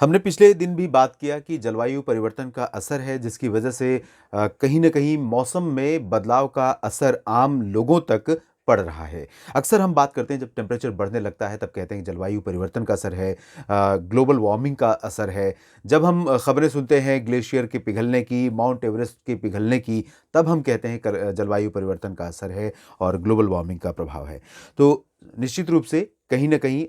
हमने पिछले दिन भी बात किया कि जलवायु परिवर्तन का असर है जिसकी वजह से कहीं न कहीं मौसम में बदलाव का असर आम लोगों तक पड़ रहा है। अक्सर हम बात करते हैं जब टेम्परेचर बढ़ने लगता है तब कहते हैं कि जलवायु परिवर्तन का असर है, ग्लोबल वार्मिंग का असर है। जब हम खबरें सुनते हैं ग्लेशियर के पिघलने की, माउंट एवरेस्ट के पिघलने की, तब हम कहते हैं जलवायु परिवर्तन का असर है और ग्लोबल वार्मिंग का प्रभाव है। तो निश्चित रूप से कहीं न कहीं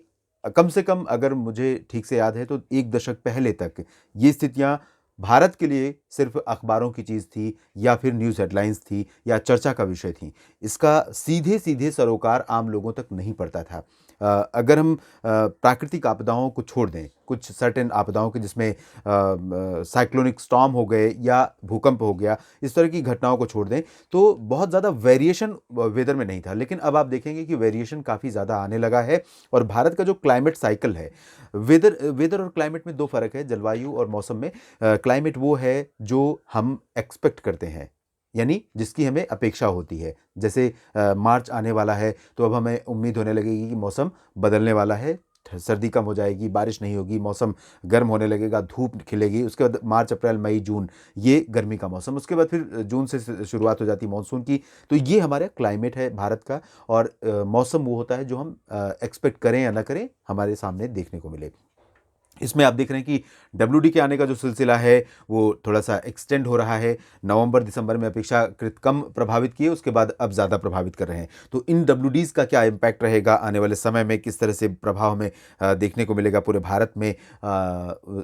कम से कम अगर मुझे ठीक से याद है तो 1 दशक पहले तक ये स्थितियाँ भारत के लिए सिर्फ़ अखबारों की चीज़ थी या फिर न्यूज़ हेडलाइंस थी या चर्चा का विषय थी। इसका सीधे-सीधे सरोकार आम लोगों तक नहीं पड़ता था। अगर हम प्राकृतिक आपदाओं को छोड़ दें, कुछ सर्टेन आपदाओं के जिसमें साइक्लोनिक स्टॉर्म हो गए या भूकंप हो गया, इस तरह की घटनाओं को छोड़ दें, तो बहुत ज़्यादा वेरिएशन वेदर में नहीं था। लेकिन अब आप देखेंगे कि वेरिएशन काफ़ी ज़्यादा आने लगा है और भारत का जो क्लाइमेट साइकिल है, वेदर वेदर और क्लाइमेट में 2 फ़र्क है, जलवायु और मौसम में। क्लाइमेट वो है जो हम एक्सपेक्ट करते हैं, यानी जिसकी हमें अपेक्षा होती है। जैसे मार्च आने वाला है, तो अब हमें उम्मीद होने लगेगी कि मौसम बदलने वाला है, सर्दी कम हो जाएगी, बारिश नहीं होगी, मौसम गर्म होने लगेगा, धूप खिलेगी। उसके बाद मार्च, अप्रैल, मई, जून ये गर्मी का मौसम। उसके बाद फिर जून से शुरुआत हो जाती है मानसून की। तो ये हमारा क्लाइमेट है भारत का और मौसम वो होता है जो हम एक्सपेक्ट करें या ना करें, हमारे सामने देखने को मिले। इसमें आप देख रहे हैं कि डब्ल्यूडी के आने का जो सिलसिला है वो थोड़ा-सा एक्सटेंड हो रहा है। नवंबर-दिसंबर में अपेक्षाकृत कम प्रभावित किए, उसके बाद अब ज़्यादा प्रभावित कर रहे हैं। तो इन डब्ल्यूडीज़ का क्या इम्पैक्ट रहेगा आने वाले समय में, किस तरह से प्रभाव हमें देखने को मिलेगा पूरे भारत में,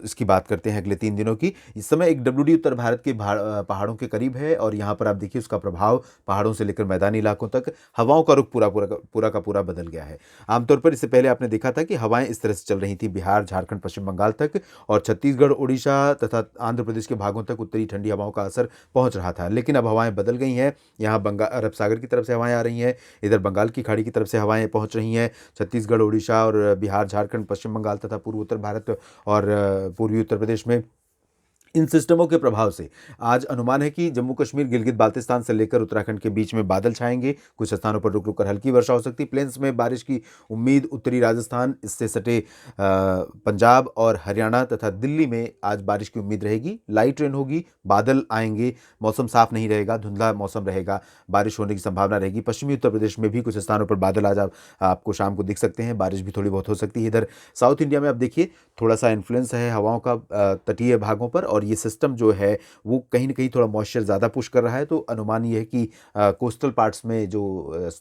इसकी बात करते हैं अगले 3 दिनों की। इस समय एक डब्ल्यूडी उत्तर भारत के पहाड़ों के करीब है और यहाँ पर आप देखिए उसका प्रभाव पहाड़ों से लेकर मैदानी इलाकों तक, हवाओं का रुख पूरा का पूरा बदल गया है। आमतौर पर इससे पहले आपने देखा था कि हवाएँ इस तरह से चल रही थी बिहार, झारखंड, पश्चिम बंगाल तक और छत्तीसगढ़, उड़ीसा तथा आंध्र प्रदेश के भागों तक उत्तरी ठंडी हवाओं का असर पहुंच रहा था। लेकिन अब हवाएं बदल गई हैं। यहाँ अरब सागर की तरफ से हवाएं आ रही हैं, इधर बंगाल की खाड़ी की तरफ से हवाएं पहुंच रही हैं। छत्तीसगढ़, उड़ीसा और बिहार, झारखंड, पश्चिम बंगाल तथा पूर्व उत्तर भारत और पूर्वी उत्तर प्रदेश में इन सिस्टमों के प्रभाव से आज अनुमान है कि जम्मू कश्मीर, गिलगित बाल्तिस्तान से लेकर उत्तराखंड के बीच में बादल छाएंगे। कुछ स्थानों पर रुक रुक कर हल्की वर्षा हो सकती है। प्लेन्स में बारिश की उम्मीद। उत्तरी राजस्थान, इससे सटे पंजाब और हरियाणा तथा दिल्ली में आज बारिश की उम्मीद रहेगी। लाइट रेन होगी, बादल आएंगे, मौसम साफ नहीं रहेगा, धुंधला मौसम रहेगा, बारिश होने की संभावना रहेगी। पश्चिमी उत्तर प्रदेश में भी कुछ स्थानों पर बादल आज आपको शाम को दिख सकते हैं। बारिश भी थोड़ी बहुत हो सकती है। इधर साउथ इंडिया में आप देखिए थोड़ा सा इन्फ्लुएंस है हवाओं का तटीय भागों पर और ये सिस्टम जो है वो कहीं न कहीं थोड़ा मॉइस्चर ज़्यादा पुश कर रहा है। तो अनुमान ये है कि कोस्टल पार्ट्स में जो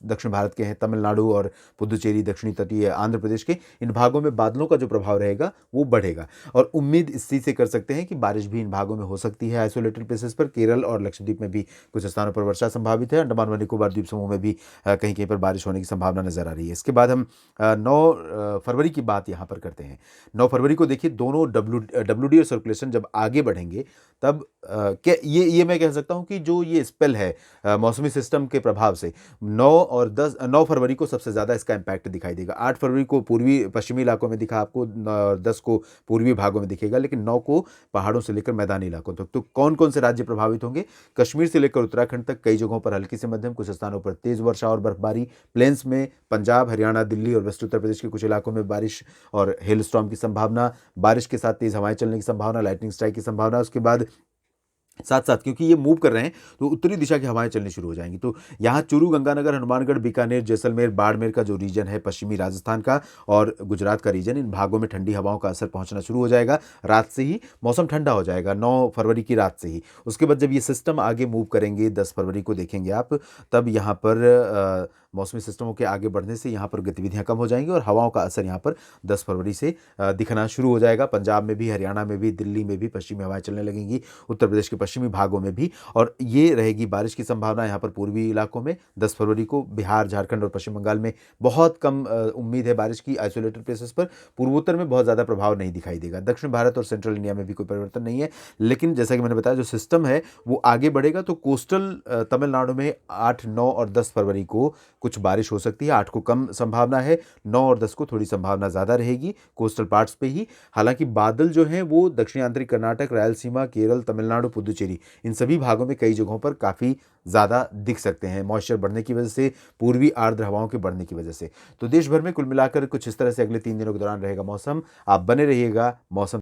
दक्षिण भारत के हैं, तमिलनाडु और पुदुचेरी, दक्षिणी तटीय आंध्र प्रदेश के इन भागों में बादलों का जो प्रभाव रहेगा वो बढ़ेगा और उम्मीद इस चीज़ से कर सकते हैं कि बारिश भी इन भागों में हो सकती है। आइसोलेटेड प्लेसेस पर केरल और लक्षद्वीप में भी कुछ स्थानों पर वर्षा संभावित है। अंडमान व निकोबार द्वीप समूह में भी कहीं-कहीं पर बारिश होने की संभावना नज़र आ रही है। इसके बाद हम 9 फरवरी की बात यहाँ पर करते हैं। 9 फरवरी को देखिए दोनों डब्ल्यूडी और सर्कुलेशन जब आगे बढ़ेंगे तब क्या ये मैं कह सकता हूँ कि जो ये स्पेल है मौसमी सिस्टम के प्रभाव से 9 फरवरी को सबसे ज़्यादा इसका इम्पैक्ट दिखाई देगा। 8 फरवरी को पूर्वी पश्चिमी इलाकों में दिखा आपको, 10 को पूर्वी भागों में दिखेगा, लेकिन 9 को पहाड़ों से लेकर मैदानी इलाकों तक। तो कौन-कौन से राज्य प्रभावित होंगे? कश्मीर से लेकर उत्तराखंड तक कई जगहों पर हल्की से मध्यम, कुछ स्थानों पर तेज़ वर्षा और बर्फबारी। प्लेन्स में पंजाब, हरियाणा, दिल्ली और वेस्ट उत्तर प्रदेश के कुछ इलाकों में बारिश और हेल स्टॉर्म की संभावना, बारिश के साथ तेज़ हवाएं चलने की संभावना, लाइटनिंग स्ट्राइक की संभावना। उसके बाद साथ-साथ क्योंकि ये मूव कर रहे हैं तो उत्तरी दिशा की हवाएं चलनी शुरू हो जाएँगी। तो यहाँ चूरू, गंगानगर, हनुमानगढ़, बीकानेर, जैसलमेर, बाड़मेर का जो रीजन है, पश्चिमी राजस्थान का और गुजरात का रीजन, इन भागों में ठंडी हवाओं का असर पहुँचना शुरू हो जाएगा। रात से ही मौसम ठंडा हो जाएगा, 9 फरवरी की रात से ही। उसके बाद जब ये सिस्टम आगे मूव करेंगे, 10 फरवरी को देखेंगे आप, तब यहाँ पर मौसमी सिस्टमों के आगे बढ़ने से यहाँ पर गतिविधियाँ कम हो जाएँगी और हवाओं का असर यहाँ पर 10 फरवरी से दिखना शुरू हो जाएगा। पंजाब में भी, हरियाणा में भी, दिल्ली में भी पश्चिमी हवाएँ चलने लगेंगी, उत्तर प्रदेश के पश्चिमी भागों में भी, और ये रहेगी बारिश की संभावना यहाँ पर पूर्वी इलाकों में। 10 फरवरी को बिहार, झारखंड और पश्चिम बंगाल में बहुत कम उम्मीद है बारिश की आइसोलेटेड प्लेसेस पर। पूर्वोत्तर में बहुत ज़्यादा प्रभाव नहीं दिखाई देगा। दक्षिण भारत और सेंट्रल इंडिया में भी कोई परिवर्तन नहीं है। लेकिन जैसा कि मैंने बताया जो सिस्टम है वो आगे बढ़ेगा तो कोस्टल तमिलनाडु में 8, 9 और 10 फरवरी को कुछ बारिश हो सकती है। 8 को कम संभावना है, 9 और 10 को थोड़ी संभावना ज़्यादा रहेगी कोस्टल पार्ट्स पे ही। हालांकि बादल जो हैं वो दक्षिणी आंतरिक कर्नाटक, रायलसीमा, केरल, तमिलनाडु, पुदुचेरी, इन सभी भागों में कई जगहों पर काफ़ी ज़्यादा दिख सकते हैं मॉइस्चर बढ़ने की वजह से, पूर्वी आर्द्र हवाओं के बढ़ने की वजह से। तो देश भर में कुल मिलाकर कुछ इस तरह से अगले 3 दिनों के दौरान रहेगा मौसम। आप बने रहिएगा मौसम